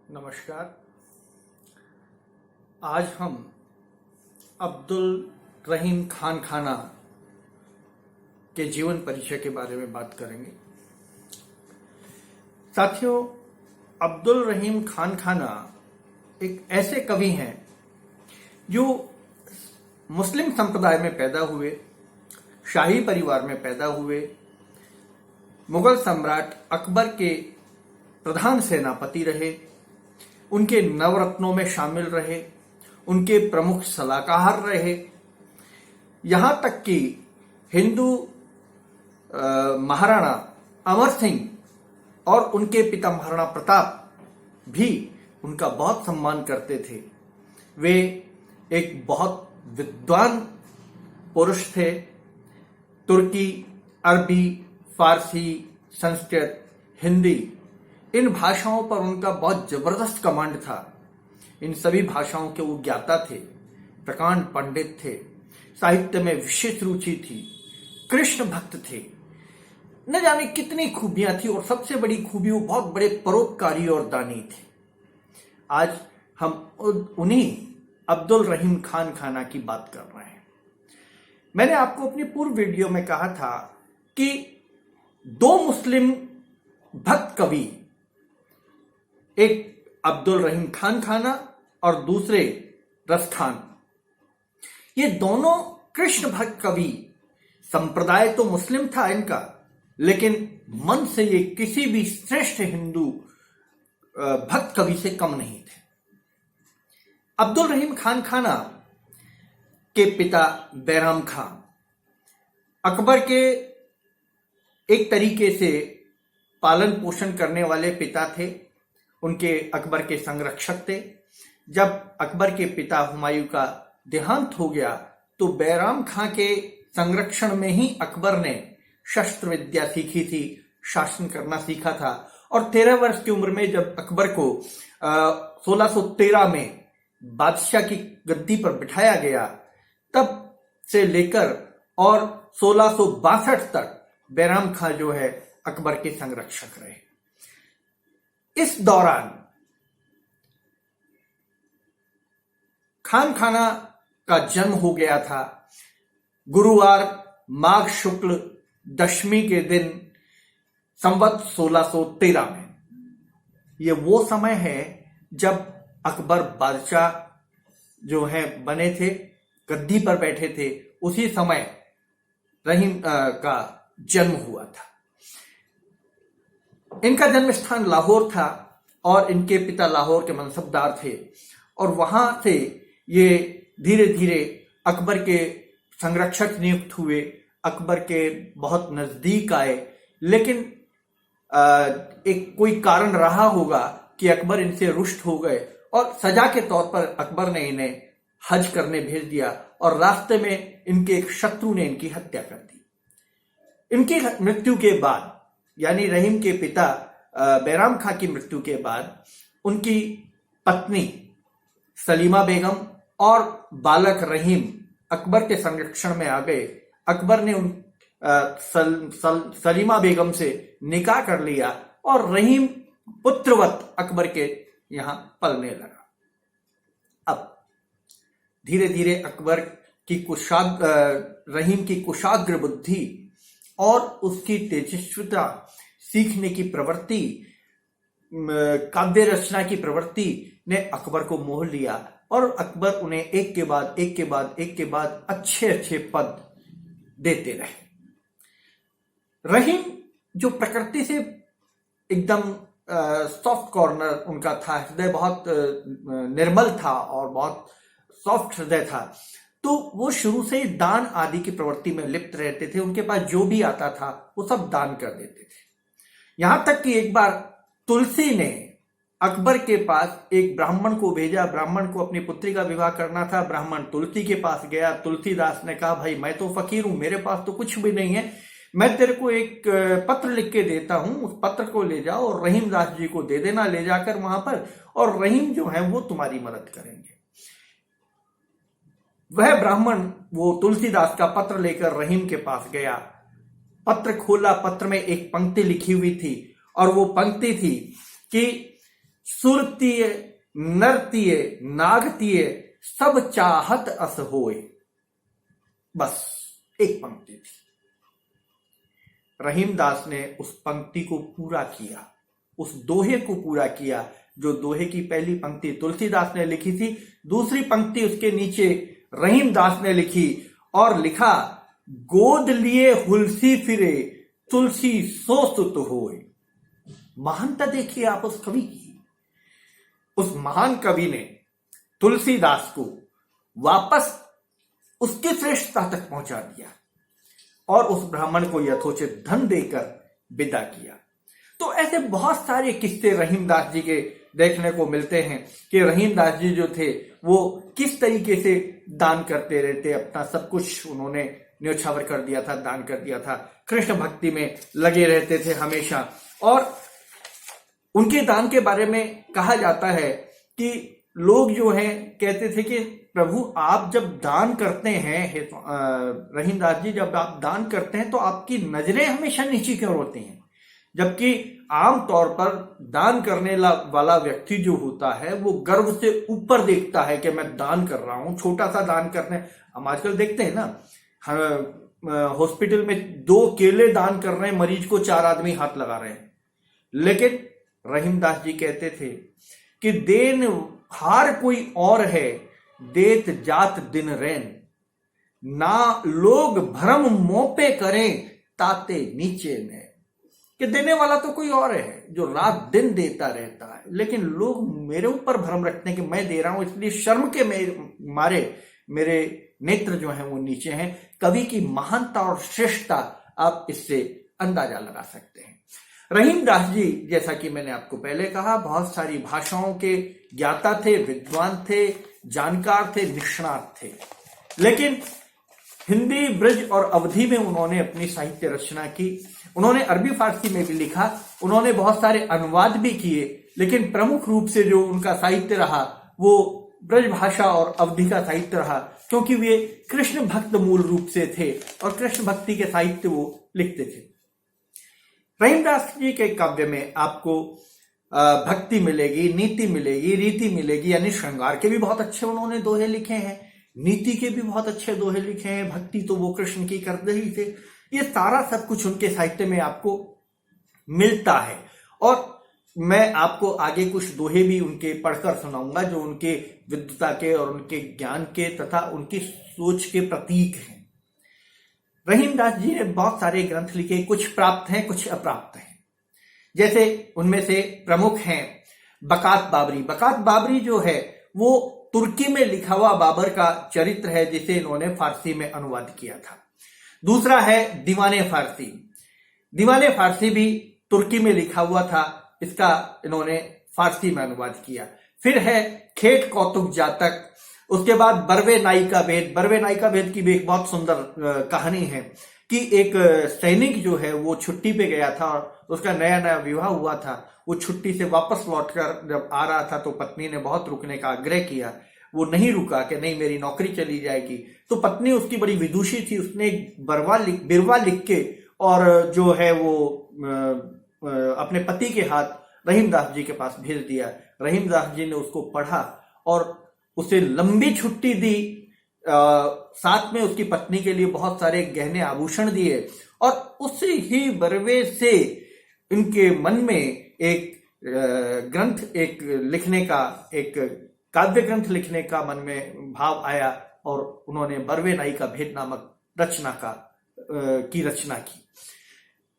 नमस्कार। आज हम अब्दुल रहीम खान खाना के जीवन परिचय के बारे में बात करेंगे। साथियों, अब्दुल रहीम खान खाना एक ऐसे कवि हैं जो मुस्लिम संप्रदाय में पैदा हुए, शाही परिवार में पैदा हुए, मुगल सम्राट अकबर के प्रधान सेनापति रहे, उनके नवरत्नों में शामिल रहे, उनके प्रमुख सलाहकार रहे। यहां तक कि हिंदू महाराणा अमर सिंह और उनके पिता महाराणा प्रताप भी उनका बहुत सम्मान करते थे। वे एक बहुत विद्वान पुरुष थे। तुर्की, अरबी, फारसी, संस्कृत, हिंदी, इन भाषाओं पर उनका बहुत जबरदस्त कमांड था। इन सभी भाषाओं के वो ज्ञाता थे, प्रकांड पंडित थे, साहित्य में विशेष रुचि थी, कृष्ण भक्त थे। न जाने कितनी खूबियां थी और सबसे बड़ी खूबी वो बहुत बड़े परोपकारी और दानी थे। आज हम उन्हीं अब्दुल रहीम खान खाना की बात कर रहे हैं। मैंने आपको अपनी पूर्व वीडियो में कहा था कि दो मुस्लिम भक्त कवि, एक अब्दुल रहीम खान खाना और दूसरे रस खान, ये दोनों कृष्ण भक्त कवि, संप्रदाय तो मुस्लिम था इनका, लेकिन मन से ये किसी भी श्रेष्ठ हिंदू भक्त कवि से कम नहीं थे। अब्दुल रहीम खान खाना के पिता बैराम खां अकबर के एक तरीके से पालन पोषण करने वाले पिता थे। उनके अकबर के संरक्षक थे। जब अकबर के पिता हुमायूं का देहांत हो गया तो बैराम खां के संरक्षण में ही अकबर ने शस्त्र विद्या सीखी थी, शासन करना सीखा था। और 13 वर्ष की उम्र में जब अकबर को 1613 में बादशाह की गद्दी पर बिठाया गया, तब से लेकर और 1662 तक बैराम खां जो है अकबर के संरक्षक रहे। इस दौरान खान खाना का जन्म हो गया था गुरुवार माघ शुक्ल दशमी के दिन संवत 1613 में। ये वो समय है जब अकबर बादशाह जो है बने थे, गद्दी पर बैठे थे। उसी समय रहीम का जन्म हुआ था। इनका जन्म स्थान लाहौर था और इनके पिता लाहौर के मनसबदार थे और वहां से ये धीरे धीरे अकबर के संरक्षक नियुक्त हुए, अकबर के बहुत नजदीक आए। लेकिन एक कोई कारण रहा होगा कि अकबर इनसे रुष्ट हो गए और सजा के तौर पर अकबर ने इन्हें हज करने भेज दिया और रास्ते में इनके एक शत्रु ने इनकी हत्या कर दी। इनकी मृत्यु के बाद, यानी रहीम के पिता बैराम खां की मृत्यु के बाद, उनकी पत्नी सलीमा बेगम और बालक रहीम अकबर के संरक्षण में आ गए। अकबर ने सलीमा बेगम से निकाह कर लिया और रहीम पुत्रवत अकबर के यहां पलने लगा। अब धीरे धीरे अकबर की रहीम की कुशाग्र बुद्धि और उसकी तेजस्विता, सीखने की प्रवृत्ति, काव्य रचना की प्रवृत्ति ने अकबर को मोह लिया और अकबर उन्हें एक के बाद अच्छे अच्छे पद देते रहे। रहीम जो प्रकृति से एकदम सॉफ्ट कॉर्नर उनका था, हृदय बहुत निर्मल था और बहुत सॉफ्ट हृदय था, तो वो शुरू से ही दान आदि की प्रवृत्ति में लिप्त रहते थे। उनके पास जो भी आता था वो सब दान कर देते थे। यहां तक कि एक बार तुलसी ने अकबर के पास एक ब्राह्मण को भेजा। ब्राह्मण को अपनी पुत्री का विवाह करना था। ब्राह्मण तुलसी के पास गया। तुलसीदास ने कहा, भाई मैं तो फकीर हूं, मेरे पास तो कुछ भी नहीं है, मैं तेरे को एक पत्र लिख के देता हूं, उस पत्र को ले जाओ और रहीम दास जी को दे देना ले जाकर वहां पर, और रहीम जो है वो तुम्हारी मदद करेंगे। वह ब्राह्मण वो तुलसीदास का पत्र लेकर रहीम के पास गया। पत्र खोला, पत्र में एक पंक्ति लिखी हुई थी और वो पंक्ति थी कि सुरतीय नरतीय नागतीय सब चाहत अस होए। बस एक पंक्ति थी। रहीमदास ने उस पंक्ति को पूरा किया, उस दोहे को पूरा किया। जो दोहे की पहली पंक्ति तुलसीदास ने लिखी थी, दूसरी पंक्ति उसके नीचे रहीमदास ने लिखी और लिखा, गोद लिए हुलसी फिरे तुलसी सो सुत होए। महानता देखिए आप उस कवि की। उस महान कवि ने तुलसीदास को वापस उसकी श्रेष्ठता तक पहुंचा दिया और उस ब्राह्मण को यथोचित धन देकर विदा किया। तो ऐसे बहुत सारे किस्से रहीमदास जी के देखने को मिलते हैं कि रहीमदास जी जो थे वो किस तरीके से दान करते रहते, अपना सब कुछ उन्होंने न्योछावर कर दिया था, दान कर दिया था, कृष्ण भक्ति में लगे रहते थे हमेशा। और उनके दान के बारे में कहा जाता है कि लोग जो हैं कहते थे कि प्रभु आप जब दान करते हैं, रहीमदास जी जब आप दान करते हैं तो आपकी नजरें हमेशा नीचे क्यों होती हैं, जबकि आमतौर पर दान करने वाला व्यक्ति जो होता है वो गर्व से ऊपर देखता है कि मैं दान कर रहा हूं, छोटा सा दान करने। हम आजकल देखते हैं ना, हॉस्पिटल में 2 केले दान कर रहे हैं, मरीज को 4 आदमी हाथ लगा रहे हैं। लेकिन रहीमदास जी कहते थे कि देन हार कोई और है, देत जात दिन रैन, ना लोग भ्रम मोपे करें ताते नीचे ने। कि देने वाला तो कोई और है जो रात दिन देता रहता है, लेकिन लोग मेरे ऊपर भ्रम रखते हैं कि मैं दे रहा हूं, इसलिए शर्म के मारे मेरे नेत्र जो हैं वो नीचे हैं। कवि की महानता और श्रेष्ठता आप इससे अंदाजा लगा सकते हैं। रहीमदास जी, जैसा कि मैंने आपको पहले कहा, बहुत सारी भाषाओं के ज्ञाता थे, विद्वान थे, जानकार थे, निष्णात थे। लेकिन हिंदी, ब्रज और अवधी में उन्होंने अपनी साहित्य रचना की। उन्होंने अरबी फारसी में भी लिखा, उन्होंने बहुत सारे अनुवाद भी किए, लेकिन प्रमुख रूप से जो उनका साहित्य रहा वो ब्रज भाषा और अवधी का साहित्य रहा, क्योंकि वे कृष्ण भक्त मूल रूप से थे और कृष्ण भक्ति के साहित्य वो लिखते थे। रहीमदास जी के काव्य में आपको भक्ति मिलेगी, नीति मिलेगी, रीति मिलेगी, यानी श्रृंगार के भी बहुत अच्छे उन्होंने दोहे लिखे हैं, नीति के भी बहुत अच्छे दोहे लिखे हैं, भक्ति तो वो कृष्ण की करते ही थे। ये सारा सब कुछ उनके साहित्य में आपको मिलता है। और मैं आपको आगे कुछ दोहे भी उनके पढ़कर सुनाऊंगा जो उनके विद्वता के और उनके ज्ञान के तथा उनकी सोच के प्रतीक हैं। रहीमदास जी ने बहुत सारे ग्रंथ लिखे, कुछ प्राप्त हैं, कुछ अप्राप्त हैं। जैसे उनमें से प्रमुख हैं बकात बाबरी। बकात बाबरी जो है वो तुर्की में लिखा हुआ बाबर का चरित्र है, जिसे इन्होंने फारसी में अनुवाद किया था। दूसरा है दीवाने फारसी। दीवाने फारसी भी तुर्की में लिखा हुआ था, इसका इन्होंने फारसी में अनुवाद किया। फिर है खेत कौतुक जातक। उसके बाद बरवे नाई का भेद। बरवे नाई का भेद की भी एक बहुत सुंदर कहानी है कि एक सैनिक जो है वो छुट्टी पे गया था और उसका नया नया विवाह हुआ था। वो छुट्टी से वापस लौटकर जब आ रहा था तो पत्नी ने बहुत रुकने का आग्रह किया, वो नहीं रुका कि नहीं मेरी नौकरी चली जाएगी। तो पत्नी उसकी बड़ी विदुषी थी, उसने बिरवा लिख के और जो है वो अपने पति के हाथ रहीमदास जी के पास भेज दिया। रहीमदास जी ने उसको पढ़ा और उसे लंबी छुट्टी दी, साथ में उसकी पत्नी के लिए बहुत सारे गहने आभूषण दिए और उसी ही बरवे से इनके मन में एक ग्रंथ एक लिखने का, एक काव्य ग्रंथ लिखने का मन में भाव आया और उन्होंने बरवे नाई का भेद नामक रचना की रचना की।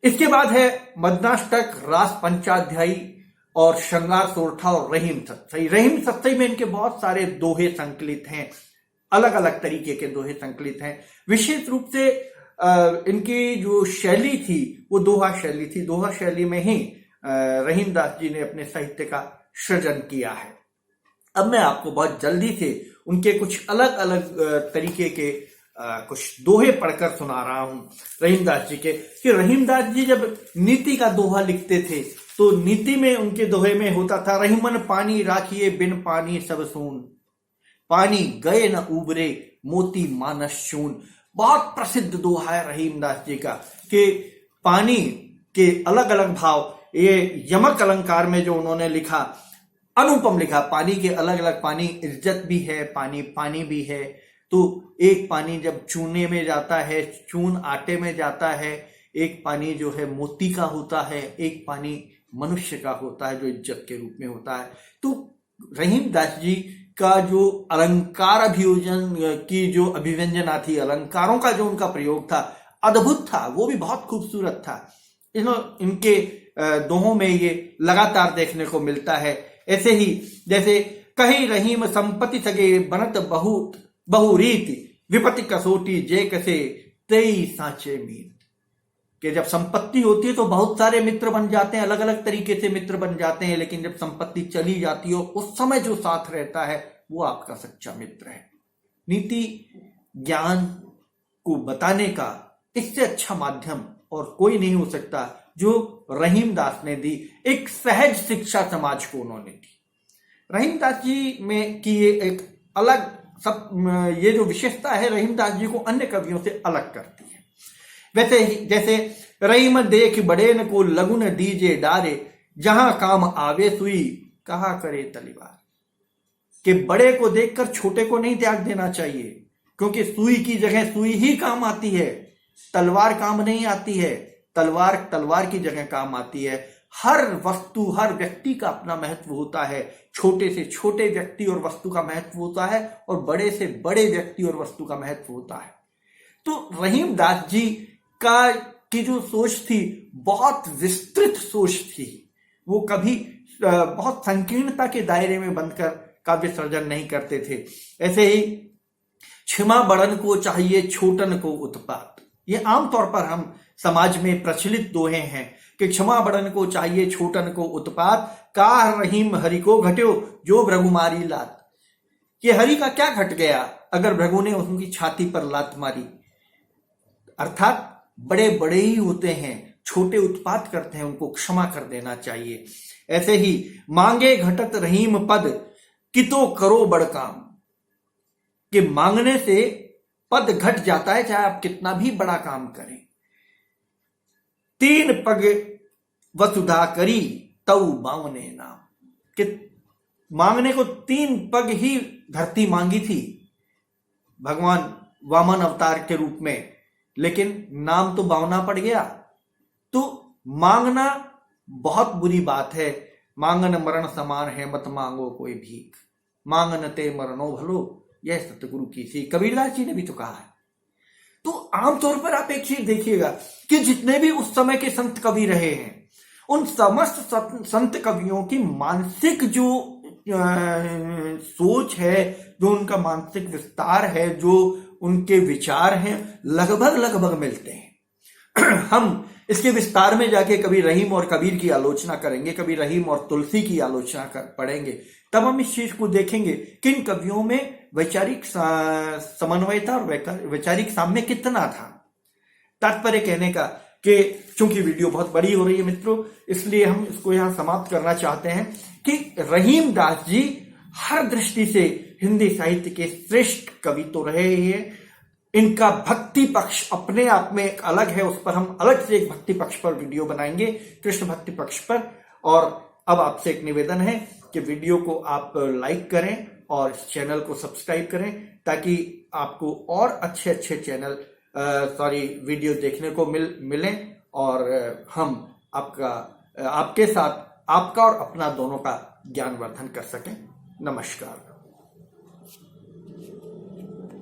इसके बाद है मदनाष्टक, रास पंचाध्यायी और श्रृंगार सोरठा और रहीम सत्सई। रहीम सत्सई में इनके बहुत सारे दोहे संकलित हैं, अलग अलग तरीके के दोहे संकलित हैं। विशेष रूप से इनकी जो शैली थी वो दोहा शैली थी। दोहा शैली में ही रहीमदास जी ने अपने साहित्य का सृजन किया है। अब मैं आपको बहुत जल्दी से उनके कुछ अलग अलग तरीके के कुछ दोहे पढ़कर सुना रहा हूं रहीमदास जी के, कि रहीमदास जी जब नीति का दोहा लिखते थे तो नीति में उनके दोहे में होता था, रहीमन पानी राखिए बिन पानी सब सून, पानी गए न उबरे मोती मानस चून। बहुत प्रसिद्ध दोहा है रहीमदास जी का कि पानी के अलग अलग भाव, ये यमक अलंकार में जो उन्होंने लिखा, अनुपम लिखा। पानी के अलग अलग, पानी इज्जत भी है, पानी पानी भी है। तो एक पानी जब चूने में जाता है, चून आटे में जाता है, एक पानी जो है मोती का होता है, एक पानी मनुष्य का होता है जो इज्जत के रूप में होता है। तो रहीमदास जी का जो अलंकार अभियोजन की जो अभिव्यंजना थी, अलंकारों का जो उनका प्रयोग था, अद्भुत था, वो भी बहुत खूबसूरत था। इनके दोहों में ये लगातार देखने को मिलता है। ऐसे ही जैसे कही रहीम संपत्ति सगे बनत बहुत बहुरीति विपत्ति कसोटी जे कसे तेई सांचे मीत, कि जब संपत्ति होती है तो बहुत सारे मित्र बन जाते हैं, अलग अलग तरीके से मित्र बन जाते हैं, लेकिन जब संपत्ति चली जाती हो उस समय जो साथ रहता है वो आपका सच्चा मित्र है। नीति ज्ञान को बताने का इससे अच्छा माध्यम और कोई नहीं हो सकता जो रहीमदास ने दी। एक सहज शिक्षा समाज को उन्होंने दी। रहीमदास जी में की ये एक अलग सब, ये जो विशेषता है रहीमदास जी को अन्य कवियों से अलग करती है। वैसे ही जैसे रहीम देख बड़ेन को लगुन दीजे डारे, जहां काम आवे सुई कहा करे तलीवार, कि बड़े को देखकर छोटे को नहीं त्याग देना चाहिए, क्योंकि सुई की जगह सुई ही काम आती है, तलवार काम नहीं आती है। तलवार तलवार की जगह काम आती है। हर वस्तु, हर व्यक्ति का अपना महत्व होता है। छोटे से छोटे व्यक्ति और वस्तु का महत्व होता है और बड़े से बड़े व्यक्ति और वस्तु का महत्व होता है। तो रहीमदास जी का की जो सोच थी बहुत विस्तृत सोच थी। वो कभी बहुत संकीर्णता के दायरे में बंधकर काव्य सर्जन नहीं करते थे। ऐसे ही क्षमा बड़न को चाहिए छोटन को उत्पात, ये आमतौर पर हम समाज में प्रचलित दोहे हैं कि क्षमा बड़न को चाहिए छोटन को उत्पात, काह रहीम हरि को घट्यो जो भृगुमारी लात, कि हरि का क्या घट गया अगर भृगु ने उनकी छाती पर लात मारी। अर्थात बड़े बड़े ही होते हैं, छोटे उत्पात करते हैं, उनको क्षमा कर देना चाहिए। ऐसे ही मांगे घटत रहीम पद कितो करो बड़ काम, कि मांगने से पद घट जाता है चाहे आप कितना भी बड़ा काम करें। तीन पग वसुधा करी तऊ बावने नाम, कि मांगने को 3 पग ही धरती मांगी थी भगवान वामन अवतार के रूप में, लेकिन नाम तो बावना पड़ गया। तो मांगना बहुत बुरी बात है। मांगन मरण समान है मत मांगो कोई भीख, मांगन ते मरणो भलो यह सतगुरु की सी, कबीरदास जी ने भी तो कहा है। तो आमतौर पर आप एक चीज देखिएगा कि जितने भी उस समय के संत कवि रहे हैं, उन समस्त संत कवियों की मानसिक जो सोच है, जो उनका मानसिक विस्तार है, जो उनके विचार हैं, लगभग लगभग मिलते हैं। हम इसके विस्तार में जाके कभी रहीम और कबीर की आलोचना करेंगे, कभी रहीम और तुलसी की आलोचना पढ़ेंगे, तब हम इस चीज को देखेंगे कि इन कवियों में वैचारिक समन्वयता और वैचारिक साम्य कितना था। तात्पर्य कहने का कि चूंकि वीडियो बहुत बड़ी हो रही है मित्रों, इसलिए हम इसको यहां समाप्त करना चाहते हैं कि रहीमदास जी हर दृष्टि से हिंदी साहित्य के श्रेष्ठ कवि तो रहे ही है। इनका भक्ति पक्ष अपने आप में एक अलग है, उस पर हम अलग से एक भक्ति पक्ष पर वीडियो बनाएंगे, कृष्ण भक्ति पक्ष पर। और अब आपसे एक निवेदन है कि वीडियो को आप लाइक करें और इस चैनल को सब्सक्राइब करें, ताकि आपको और अच्छे अच्छे वीडियो देखने को मिलें और हम आपके साथ आपका और अपना दोनों का ज्ञानवर्धन कर सकें। नमस्कार।